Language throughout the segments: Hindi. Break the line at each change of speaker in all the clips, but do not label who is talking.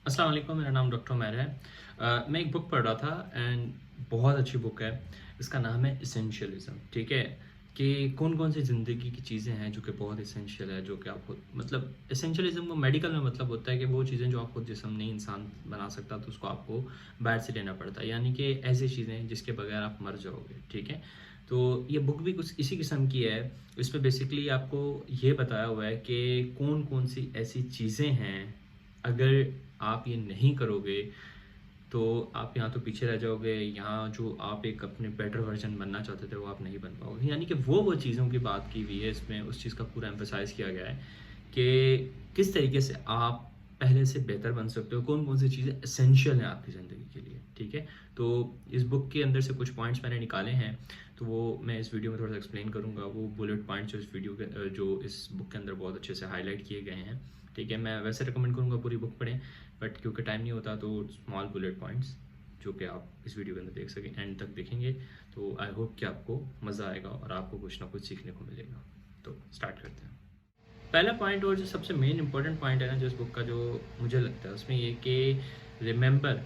अस्सलाम वालेकुम, मेरा नाम डॉक्टर उमैर है। मैं एक बुक पढ़ रहा था एंड बहुत अच्छी बुक है। इसका नाम है एसेंशियलिज़्म, ठीक है? कि कौन-कौन सी ज़िंदगी की चीज़ें हैं जो कि बहुत एसेंशियल है, जो कि आप खुद मतलब एसेंशियलिज़्म को मेडिकल में मतलब होता है कि वो चीज़ें जो आप खुद जिस्म नहीं इंसान बना सकता, तो उसको आपको बाहर से लेना पड़ता है। यानी कि ऐसी चीज़ें जिसके बगैर आप मर जाओगे, ठीक है? तो ये बुक भी कुछ इसी किस्म की है। इसमें बेसिकली आपको ये बताया हुआ है कि कौन-कौन सी ऐसी चीज़ें हैं, अगर आप ये नहीं करोगे तो आप यहाँ तो पीछे रह जाओगे, यहाँ जो आप एक अपने बेटर वर्जन बनना चाहते थे वो आप नहीं बन पाओगे। यानी कि वो चीज़ों की बात की हुई है इसमें, उस चीज़ का पूरा एम्फसाइज़ किया गया है कि किस तरीके से आप पहले से बेहतर बन सकते हो, कौन-कौन सी चीज़ें एसेंशियल हैं आपकी ज़िंदगी के लिए, ठीक है? तो इस बुक के अंदर से कुछ पॉइंट्स मैंने निकाले हैं, तो वो मैं इस वीडियो में थोड़ा-सा एक्सप्लेन करूँगा। वो बुलेट पॉइंट्स जो इस वीडियो के जो इस बुक के अंदर बहुत अच्छे से हाइलाइट किए गए हैं, ठीक है? मैं वैसे रिकमेंड करूँगा पूरी बुक पढ़ें, बट क्योंकि टाइम नहीं होता तो स्मॉल बुलेट पॉइंट्स जो कि आप इस वीडियो के अंदर देख सकें, एंड तक देखेंगे तो आई होप कि आपको मज़ा आएगा और आपको कुछ ना कुछ सीखने को मिलेगा। तो स्टार्ट करते हैं। पहला पॉइंट और जो सबसे मेन इंपॉर्टेंट पॉइंट है ना जो इस बुक का, जो मुझे लगता है उसमें ये कि remember,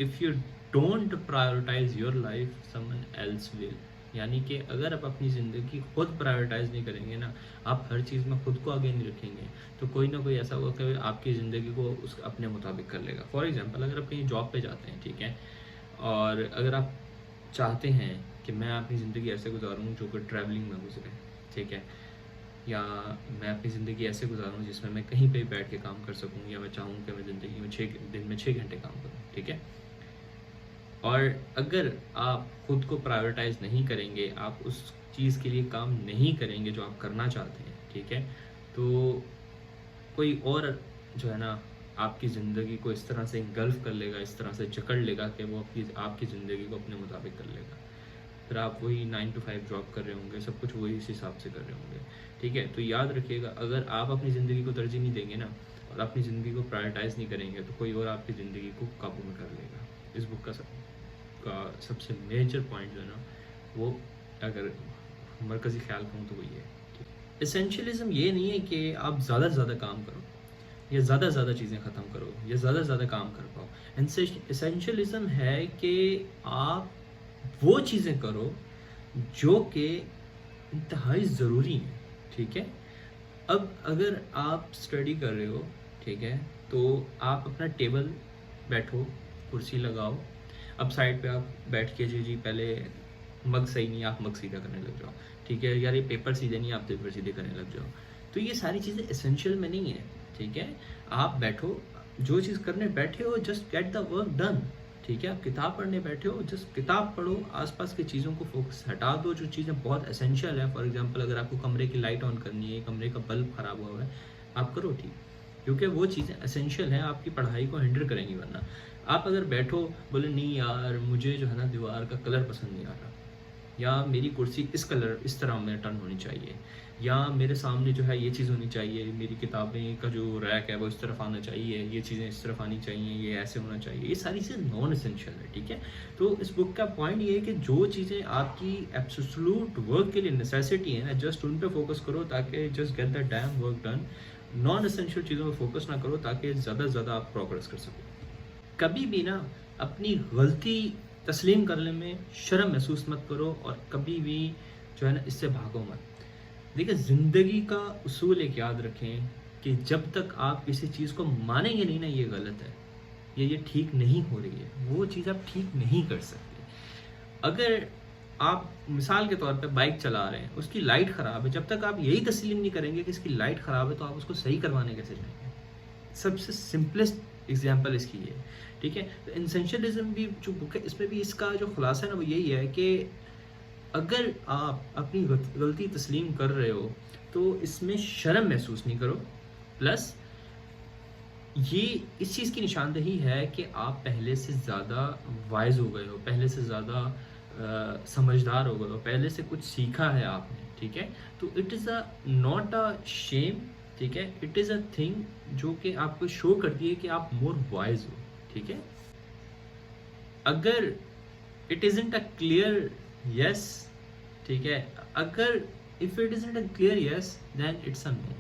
if you don't prioritise your life someone else will. यानी कि अगर आप अपनी ज़िंदगी खुद प्रायोरिटाइज नहीं करेंगे ना, आप हर चीज़ में खुद को आगे नहीं रखेंगे, तो कोई ना कोई ऐसा होगा कि आपकी ज़िंदगी को उस अपने मुताबिक कर लेगा। फॉर एग्जांपल, अगर आप कहीं जॉब पे जाते हैं, ठीक है, और अगर आप चाहते हैं कि मैं अपनी ज़िंदगी ऐसे गुजारूँ जो कि ट्रैवलिंग में गुजरे, ठीक है, या मैं अपनी ज़िंदगी ऐसे गुजारूँ जिसमें मैं कहीं पे भी बैठ के काम कर सकूँ, या मैं चाहूँ कि मैं ज़िंदगी में 6 दिन में 6 घंटे काम करूँ, ठीक है? और अगर आप खुद को प्रायोरिटाइज़ नहीं करेंगे, आप उस चीज़ के लिए काम नहीं करेंगे जो आप करना चाहते हैं, ठीक है? तो कोई और जो है ना, आपकी ज़िंदगी को इस तरह से इंगल्फ कर लेगा, इस तरह से जकड़ लेगा कि वो आपकी ज़िंदगी को अपने मुताबिक कर लेगा। फिर आप वही 9 टू 5 जॉब कर रहे होंगे, सब कुछ वही इस हिसाब से कर रहे होंगे, ठीक है? तो याद रखिएगा, अगर आप अपनी ज़िंदगी को तरजीह नहीं देंगे ना और अपनी ज़िंदगी को प्रायोरिटाइज़ नहीं करेंगे, तो कोई और आपकी ज़िंदगी को काबू में कर लेगा। इस बुक का सबसे मेजर पॉइंट जो है ना, वो अगर मरकज़ी ख़्याल कहूँ तो वही है। एसेंशियलिज़्म ये नहीं है कि आप ज़्यादा से ज़्यादा काम करो, या ज़्यादा से ज़्यादा चीज़ें ख़त्म करो, या ज़्यादा से ज़्यादा काम कर पाओ। एसेंशियलिज़्म है कि आप वो चीज़ें करो जो कि इंतहाई ज़रूरी हैं, ठीक है? अब अगर आप स्टडी कर रहे हो, ठीक है, तो आप अपना टेबल बैठो, कुर्सी लगाओ, अब साइड पे आप बैठ के जी पहले मग सही नहीं है, आप मग सीधा करने लग जाओ, ठीक है? यार ये पेपर सीधे नहीं है, आप पेपर सीधे करने लग जाओ। तो ये सारी चीज़ें एसेंशियल में नहीं है, ठीक है? आप बैठो, जो चीज़ करने बैठे हो just get the work done, ठीक है? आप किताब पढ़ने बैठे हो, जस्ट किताब पढ़ो, आस-पास की चीज़ों को फोकस हटा दो जो चीज़ें बहुत एसेंशियल है। फॉर एग्ज़ाम्पल, अगर आपको कमरे की लाइट ऑन करनी है, कमरे का बल्ब ख़राब हुआ है, आप करो ठीक, क्योंकि वो चीज़ें एसेंशियल हैं, आपकी पढ़ाई को हिंडर करेंगी। वरना आप अगर बैठो, बोले नहीं यार मुझे जो है ना दीवार का कलर पसंद नहीं आ रहा, या मेरी कुर्सी इस कलर इस तरह में टर्न होनी चाहिए, या मेरे सामने जो है ये चीज़ होनी चाहिए, मेरी किताबें का जो रैक है वो इस तरफ आना चाहिए, ये चीज़ें इस तरफ आनी चाहिए, ये ऐसे होना चाहिए, ये सारी चीज़ें नॉन एसेंशियल है, ठीक है? तो इस बुक का पॉइंट ये है कि जो चीज़ें आपकी एब्सोल्यूट वर्क के लिए नेसेसिटी है ना, जस्ट उन पे फोकस करो ताकि just get the dam work done. Non essential चीज़ों पे फोकस ना करो ताकि ज़्यादा से ज़्यादा आप प्रोग्रेस कर सको। कभी भी ना अपनी गलती तस्लीम करने में शर्म महसूस मत करो, और कभी भी जो है ना इससे भागो मत। देखिए, ज़िंदगी का उसूल एक याद रखें कि जब तक आप किसी चीज़ को मानेंगे नहीं ना ये गलत है, ये ठीक नहीं हो रही है, वो चीज़ आप ठीक नहीं कर सकते। अगर आप मिसाल के तौर पे बाइक चला रहे हैं, उसकी लाइट ख़राब है, जब तक आप यही तस्लीम नहीं करेंगे कि इसकी लाइट ख़राब है, तो आप उसको सही करवाने कैसे जाएँगे? सबसे सिंपलेस्ट एग्जांपल इसकी ये है, ठीक है? तो एसेंशियलिज्म भी जो बुक है, इसमें भी इसका जो खुलासा है ना वो यही है कि अगर आप अपनी गलती तस्लीम कर रहे हो तो इसमें शर्म महसूस नहीं करो। प्लस ये इस चीज़ की निशानदेही है कि आप पहले से ज़्यादा वाइज़ हो गए हो, पहले से ज़्यादा समझदार हो गए हो, पहले से कुछ सीखा है आपने, ठीक है? तो it is a not a shame, ठीक है? इट इज़ अ थिंग जो कि आपको शो करती है कि आप मोर वाइज़ हो, ठीक है? अगर it isn't a clear yes, ठीक है? अगर if it isn't a clear yes then it's a no.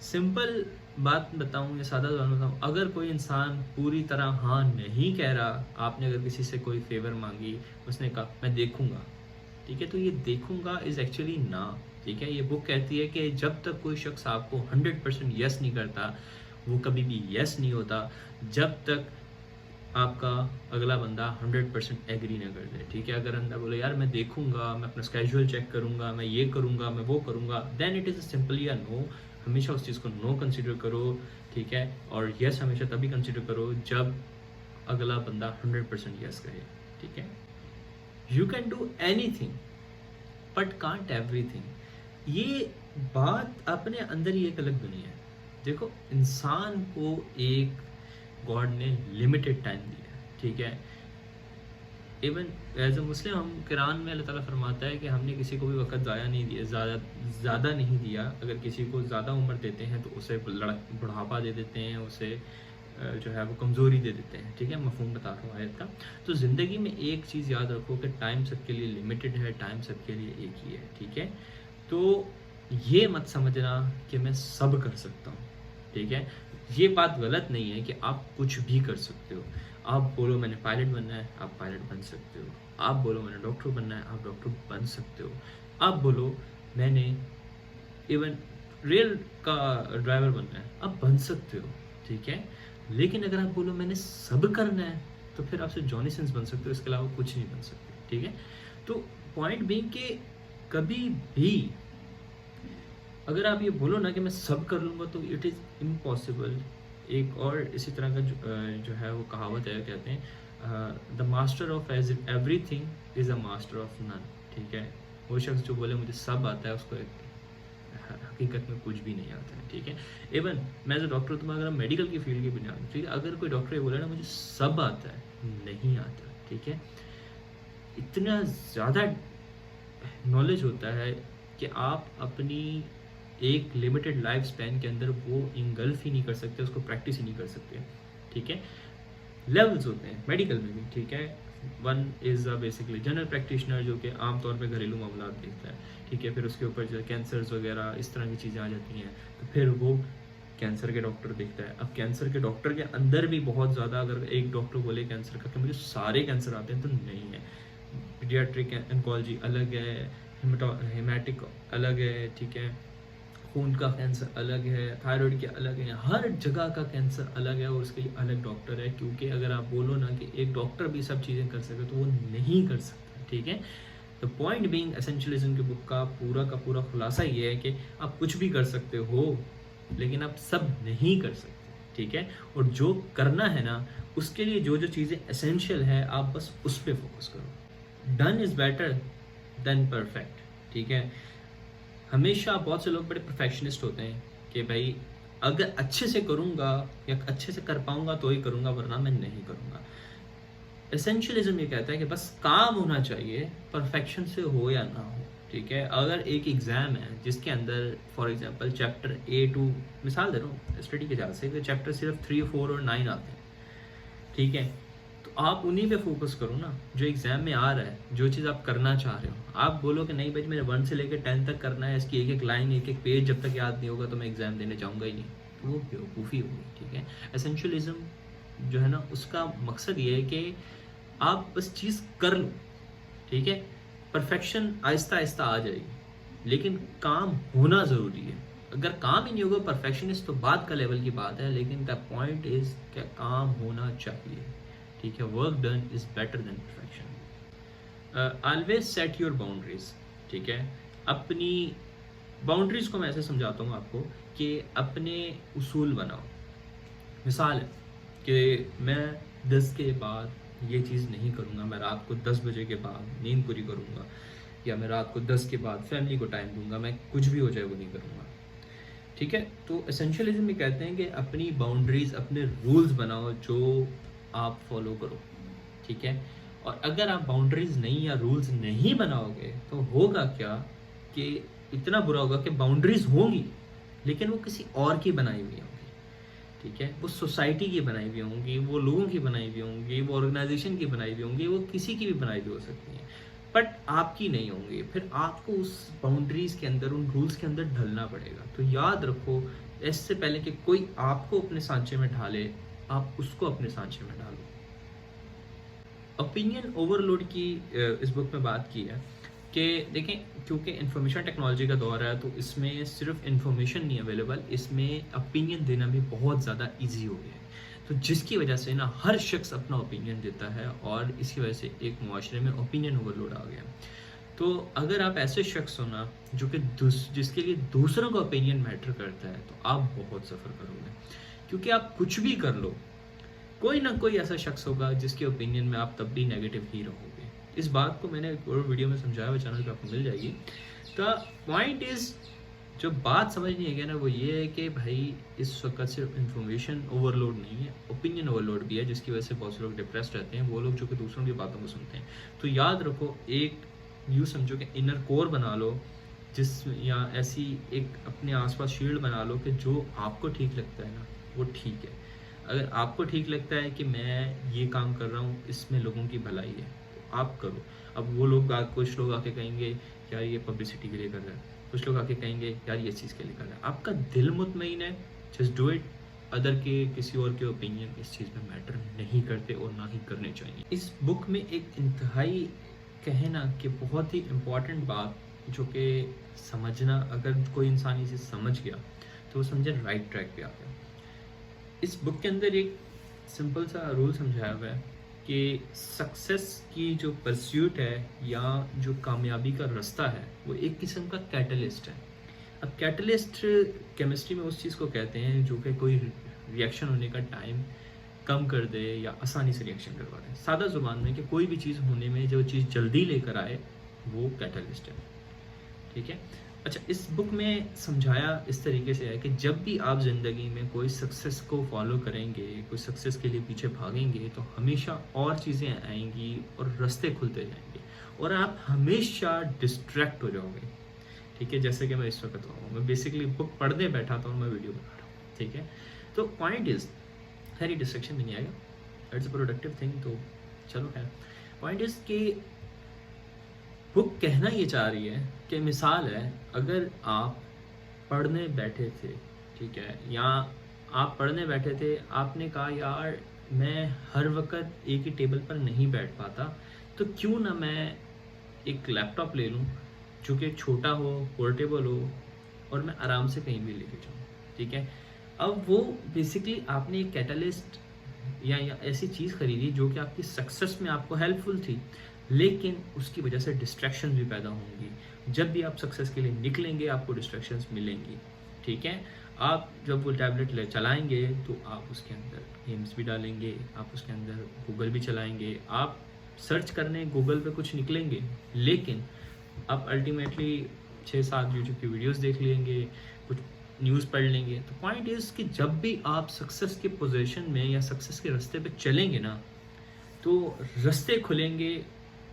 Simple बात बताऊँ या सादा सा बताऊँ, अगर कोई इंसान पूरी तरह हाँ नहीं कह रहा, आपने अगर किसी से कोई फ़ेवर माँगी, उसने कहा मैं देखूँगा, ठीक है? तो ये देखूँगा इज़ एक्चुअली ना, ठीक है? ये बुक कहती है कि जब तक कोई शख्स आपको 100% येस नहीं करता, वो कभी भी येस नहीं होता, जब तक आपका अगला बंदा 100% एग्री ना कर दे, ठीक है? अगर बंदा बोले यार मैं देखूँगा, मैं अपना स्केड्यूल चेक करूँगा, मैं ये करूँगा, मैं वो करूँगा, then it is simply a no. हमेशा उस चीज़ को नो कंसीडर करो, ठीक है? और येस हमेशा तभी कंसीडर करो जब अगला बंदा 100% येस कहे, ठीक है? You can do anything but can't everything. ये बात अपने अंदर ही एक अलग दुनिया है। देखो, इंसान को एक गॉड ने लिमिटेड टाइम दिया है, ठीक है? इवन एज अ मुस्लिम हम कुरान में अल्लाह ताला फरमाता है कि हमने किसी को भी वक्त ज़ाया नहीं दिया, ज़्यादा नहीं दिया। अगर किसी को ज़्यादा उम्र देते हैं तो उसे बुढ़ापा दे देते हैं, उसे जो है वो कमज़ोरी दे देते हैं, ठीक है? मफ़हूम बता रहा हूँ आयत का। तो ज़िंदगी में एक चीज़ याद रखो कि टाइम सबके लिए लिमिटेड है, टाइम सबके लिए एक ही है, ठीक है? तो ये मत समझना कि मैं सब कर सकता हूँ, ठीक है? ये बात गलत नहीं है कि आप कुछ भी कर सकते हो। आप बोलो मैंने पायलट बनना है, आप पायलट बन सकते हो। आप बोलो मैंने डॉक्टर बनना है, आप डॉक्टर बन सकते हो। आप बोलो मैंने इवन रेल का ड्राइवर बनना है, आप बन सकते हो, ठीक है? लेकिन अगर आप बोलो मैंने सब करना है, तो फिर आप सिर्फ जॉनी सिंस बन सकते हो, इसके अलावा कुछ नहीं बन सकते, ठीक है? तो पॉइंट बीइंग कि कभी भी अगर आप ये बोलो ना कि मैं सब कर लूँगा, तो इट इज़ इम्पॉसिबल। एक और इसी तरह का जो है वो कहावत है, कहते हैं the master of age everything is a master of none, ठीक है? वो शख्स जो बोले मुझे सब आता है, उसको हकीकत में कुछ भी नहीं आता है, ठीक है? इवन मैं एज अ डॉक्टर, तुम अगर मेडिकल की फील्ड की बुनियाद, ठीक है, अगर कोई डॉक्टर ये बोले ना मुझे सब आता है, नहीं आता, ठीक है? इतना ज़्यादा नॉलेज होता है कि आप अपनी एक लिमिटेड लाइफ स्पैन के अंदर वो इंगल्फ ही नहीं कर सकते, उसको प्रैक्टिस ही नहीं कर सकते, ठीक है? लेवल्स होते हैं मेडिकल में भी, ठीक है? One is a basically general practitioner जो कि आमतौर पे घरेलू मामलात देखता है, ठीक है? फिर उसके ऊपर जो कैंसर्स वगैरह इस तरह की चीज़ें आ जाती हैं, तो फिर वो कैंसर के डॉक्टर देखता है। अब कैंसर के डॉक्टर के अंदर भी बहुत ज़्यादा, अगर एक डॉक्टर बोले कैंसर का कि मुझे सारे कैंसर आते हैं, तो नहीं है। पीडियाट्रिक ऑन्कोलॉजी अलग है, हेमेटिक अलग है, ठीक है? खून का कैंसर अलग है, थायराइड के अलग है, हर जगह का कैंसर अलग है और उसके लिए अलग डॉक्टर है। क्योंकि अगर आप बोलो ना कि एक डॉक्टर भी सब चीज़ें कर सके, तो वो नहीं कर सकता, ठीक है? तो पॉइंट बीइंग एसेंशियलिज्म की बुक का पूरा खुलासा ये है कि आप कुछ भी कर सकते हो, लेकिन आप सब नहीं कर सकते, ठीक है? और जो करना है ना, उसके लिए जो जो चीज़ें एसेंशियल है, आप बस उस पर फोकस करो। Done is better than perfect, ठीक है? हमेशा बहुत से लोग बड़े परफेक्शनिस्ट होते हैं कि भाई अगर अच्छे से करूँगा या अच्छे से कर पाऊँगा तो ही करूँगा, वरना मैं नहीं करूँगा। एसेंशियलिज्म ये कहता है कि बस काम होना चाहिए, परफेक्शन से हो या ना हो, ठीक है? अगर एक एग्ज़ाम है जिसके अंदर for example chapter A to, मिसाल दे रहा हूँ स्टडी के हिसाब से, कि चैप्टर सिर्फ 3, 4 और 9 आते हैं, ठीक है? तो आप उन्हीं पे फोकस करो ना, जो एग्ज़ाम में आ रहा है, जो चीज़ आप करना चाह रहे हो। आप बोलो कि नहीं भाई मेरे 1 से लेकर 10 तक करना है, इसकी एक-एक लाइन, एक-एक पेज जब तक याद नहीं होगा तो मैं एग्ज़ाम देने जाऊँगा ही नहीं, तो वो बेवकूफ़ी होगी, ठीक है? एसेंशियलिज्म जो है ना, उसका मकसद ये है कि आप बस चीज़ कर लो, ठीक है? परफेक्शन आहिस्ता-आहिस्ता आ जाएगी, लेकिन काम होना ज़रूरी है। अगर काम ही नहीं होगा, परफेक्शनिस्ट तो बात का लेवल की बात है, लेकिन द पॉइंट इज़ कि काम होना चाहिए, ठीक है? Work done is better than perfection. Always set your boundaries, ठीक है? अपनी बाउंड्रीज को मैं ऐसे समझाता हूँ आपको कि अपने उसूल बनाओ। मिसाल है कि मैं 10 के बाद ये चीज़ नहीं करूँगा, मैं रात को 10 बजे के बाद नींद पूरी करूँगा, या मैं रात को 10 के बाद फैमिली को टाइम दूंगा, मैं कुछ भी हो जाए वो नहीं करूँगा, ठीक है? तो एसेंशियलिज्म में कहते हैं कि अपनी बाउंड्रीज, अपने रूल्स बनाओ जो आप फॉलो करो, ठीक है? और अगर आप बाउंड्रीज नहीं या रूल्स नहीं बनाओगे, तो होगा क्या कि इतना बुरा होगा कि बाउंड्रीज होंगी लेकिन वो किसी और की बनाई हुई होंगी, ठीक है? वो सोसाइटी की बनाई हुई होंगी, वो लोगों की बनाई हुई होंगी, वो ऑर्गेनाइजेशन की बनाई हुई होंगी, वो किसी की भी बनाई हुई हो सकती हैं, बट आपकी नहीं होंगी। फिर आपको उस बाउंड्रीज के अंदर, उन रूल्स के अंदर ढलना पड़ेगा। तो याद रखो इससे पहले कि कोई आपको अपने सांचे में ढाले, आप उसको अपने सांचे में डालो। ओपिनियन ओवरलोड की इस बुक में बात की है कि देखें, क्योंकि इंफॉर्मेशन टेक्नोलॉजी का दौर है, तो इसमें सिर्फ इंफॉर्मेशन नहीं अवेलेबल, इसमें ओपिनियन देना भी बहुत ज़्यादा इजी हो गया है। तो जिसकी वजह से ना हर शख्स अपना ओपिनियन देता है और इसकी वजह से एक मुआशरे में ओपिनियन ओवरलोड आ गया। तो अगर आप ऐसे शख्स हो ना जो कि जिसके लिए दूसरों का ओपिनियन मैटर करता है, तो आप बहुत सफ़र करोगे, क्योंकि आप कुछ भी कर लो, कोई ना कोई ऐसा शख्स होगा जिसके ओपिनियन में आप तब भी नेगेटिव ही रहोगे। इस बात को मैंने एक और वीडियो में समझाया हुआ, चैनल पे आपको मिल जाएगी। द पॉइंट इज़, जो बात समझ नहीं है ना, वो ये है कि भाई इस वक्त सिर्फ इन्फॉर्मेशन ओवरलोड नहीं है, ओपिनियन ओवरलोड भी है, जिसकी वजह से बहुत से लोग डिप्रेस्ड रहते हैं, वो लोग जो कि दूसरों की बातों को सुनते हैं। तो याद रखो, एक यूँ समझो कि इनर कोर बना लो, जिस या ऐसी एक अपने आसपास शील्ड बना लो कि जो आपको ठीक लगता है ना, वो ठीक है। अगर आपको ठीक लगता है कि मैं ये काम कर रहा हूँ, इसमें लोगों की भलाई है, तो आप करो। अब वो लोग कुछ लोग आके कहेंगे यार ये पब्लिसिटी के लिए कर रहा है, कुछ लोग आके कहेंगे यार ये चीज़ के लिए कर रहा है। आपका दिल मुतमईन है, जस्ट डू इट। अदर के किसी और के ओपिनियन इस चीज़ में मैटर नहीं करते और ना ही करने चाहिए। इस बुक में एक इंतहाई कहना कि बहुत ही इम्पॉर्टेंट बात, जो कि समझना, अगर कोई इंसान इसे समझ गया तो वो समझे राइट ट्रैक पे आ गया। इस बुक के अंदर एक सिंपल सा रूल समझाया हुआ है कि सक्सेस की जो परस्यूट है या जो कामयाबी का रास्ता है, वो एक किस्म का कैटलिस्ट है। अब कैटलिस्ट केमिस्ट्री में उस चीज़ को कहते हैं जो कि कोई रिएक्शन होने का टाइम कम कर दे या आसानी से रिएक्शन करवा दे। सादा ज़ुबान में कि कोई भी चीज़ होने में जो चीज़ जल्दी लेकर आए, वो कैटलिस्ट है। ठीक है। अच्छा, इस बुक में समझाया इस तरीके से है कि जब भी आप ज़िंदगी में कोई सक्सेस को फॉलो करेंगे, कोई सक्सेस के लिए पीछे भागेंगे, तो हमेशा और चीज़ें आएंगी और रास्ते खुलते जाएंगे और आप हमेशा डिस्ट्रैक्ट हो जाओगे। ठीक है, जैसे कि मैं इस वक्त हूँ, मैं बेसिकली बुक पढ़ने बैठा था और मैं वीडियो बना रहा हूँ। ठीक है, तो पॉइंट इज़, खैर ये डिस्ट्रैक्शन भी नहीं आएगा, इट्स अ प्रोडक्टिव थिंग, तो चलो खैर। पॉइंट इज़ कि बुक कहना ये चाह रही है कि मिसाल है, अगर आप पढ़ने बैठे थे, ठीक है, या आप पढ़ने बैठे थे, आपने कहा यार मैं हर वक्त एक ही टेबल पर नहीं बैठ पाता, तो क्यों ना मैं एक लैपटॉप ले लूँ जो कि छोटा हो, पोर्टेबल हो और मैं आराम से कहीं भी लेके जाऊँ। ठीक है, अब वो बेसिकली आपने एक कैटलिस्ट या ऐसी चीज़ खरीदी जो कि आपकी सक्सेस में आपको हेल्पफुल थी, लेकिन उसकी वजह से डिस्ट्रैक्शन भी पैदा होंगी। जब भी आप सक्सेस के लिए निकलेंगे, आपको डिस्ट्रैक्शंस मिलेंगी। ठीक है, आप जब वो टैबलेट ले चलाएंगे तो आप उसके अंदर गेम्स भी डालेंगे, आप उसके अंदर गूगल भी चलाएंगे, आप सर्च करने गूगल पे कुछ निकलेंगे, लेकिन आप अल्टीमेटली 6-7 यूट्यूब की वीडियोस देख लेंगे, कुछ न्यूज़ पढ़ लेंगे। तो पॉइंट इज़ कि जब भी आप सक्सेस के पोजीशन में या सक्सेस के रास्ते पे चलेंगे ना, तो रास्ते खुलेंगे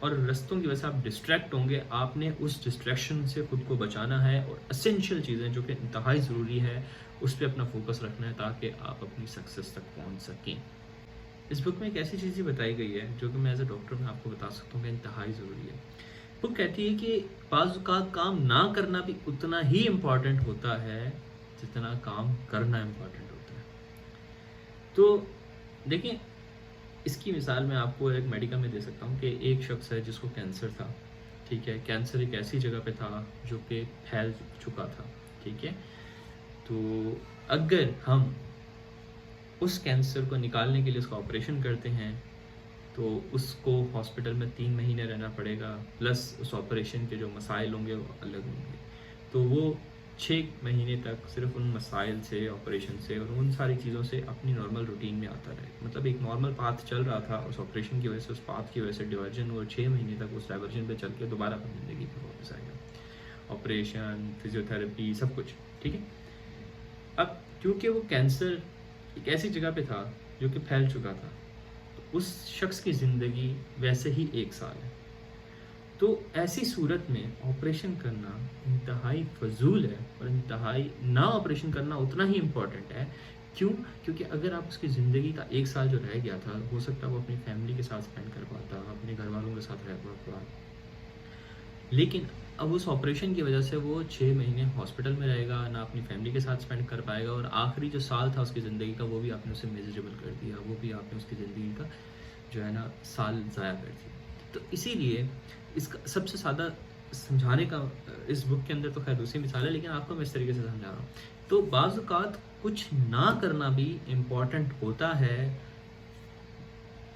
और रास्तों की वजह से आप डिस्ट्रैक्ट होंगे। आपने उस डिस्ट्रैक्शन से खुद को बचाना है और एसेंशियल चीज़ें जो कि इंतहाई ज़रूरी है, उस पर अपना फोकस रखना है ताकि आप अपनी सक्सेस तक पहुंच सकें। इस बुक में एक ऐसी चीज़ बताई गई है जो कि मैं एज ए डॉक्टर में आपको बता सकता हूँ कि इंतहाई ज़रूरी है। बुक कहती है कि बाज़ औक़ात काम ना करना भी उतना ही इम्पॉर्टेंट होता है जितना काम करना इम्पॉर्टेंट होता है। तो देखिए, इसकी मिसाल मैं आपको एक मेडिकल में दे सकता हूँ कि एक शख्स है जिसको कैंसर था। ठीक है, कैंसर एक ऐसी जगह पे था जो कि फैल चुका था। ठीक है, तो अगर हम उस कैंसर को निकालने के लिए उसका ऑपरेशन करते हैं, तो उसको हॉस्पिटल में 3 महीने रहना पड़ेगा, प्लस उस ऑपरेशन के जो मसाइल होंगे वो अलग होंगे। तो वो 6 महीने तक सिर्फ उन मसाइल से, ऑपरेशन से और उन सारी चीज़ों से अपनी नॉर्मल रूटीन में आता रहे। मतलब एक नॉर्मल पाथ चल रहा था, उस ऑपरेशन की वजह से, उस पाथ की वजह से डाइवर्जन हुआ, 6 महीने तक उस डाइवर्जन पे चल के दोबारा अपनी ज़िंदगी पर वापस आएगा। ऑपरेशन, फिजियोथेरेपी, सब कुछ। ठीक है, अब क्योंकि वो कैंसर एक ऐसी जगह पे था जो कि फैल चुका था, तो उस शख्स की ज़िंदगी वैसे ही 1 साल है। तो ऐसी सूरत में ऑपरेशन करना इंतहाई फ़ज़ूल है और इंतहाई ना ऑपरेशन करना उतना ही इम्पॉर्टेंट है। क्यों? क्योंकि अगर आप उसकी ज़िंदगी का 1 साल जो रह गया था, हो सकता है वो अपनी फैमिली के साथ स्पेंड कर पाता, अपने घर वालों के साथ रह पाता, लेकिन अब उस ऑपरेशन की वजह से वो 6 महीने हॉस्पिटल में रहेगा, ना अपनी फैमिली के साथ स्पेंड कर पाएगा, और आखिरी जो साल था उसकी ज़िंदगी का वो भी आपने उसे मिज़रेबल कर दिया, वो भी आपने उसकी ज़िंदगी का जो है ना साल ज़ाया कर दिया। तो इसीलिए इसका सबसे ज़्यादा समझाने का इस बुक के अंदर तो खैर दूसरी मिसाल है, लेकिन आपको मैं इस तरीके से समझा रहा हूँ। तो बाज़ औक़ात कुछ ना करना भी इम्पोर्टेंट होता है,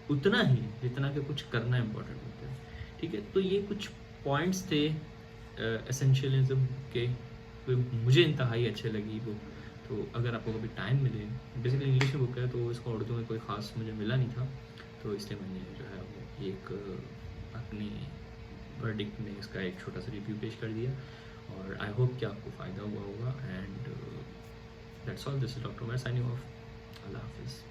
उतना ही जितना कि कुछ करना इम्पोर्टेंट होता है। ठीक है? तो ये कुछ पॉइंट्स थे एसेंशियलिज़्म के, तो मुझे इंतहाई अच्छे लगी वो। तो अगर आपको कभी टाइम मिले, बेसिकली इंग्लिश में बुक है तो इसका उर्दू में कोई ख़ास मुझे मिला नहीं था, तो इसलिए मैंने जो है वो एक अपनी वर्डिक्ट में इसका एक छोटा-सा रिव्यू पेश कर दिया, और आई होप कि आपको फ़ायदा हुआ होगा। And that's all, this is doctor Umar signing off. अल्लाह हाफ़िज़।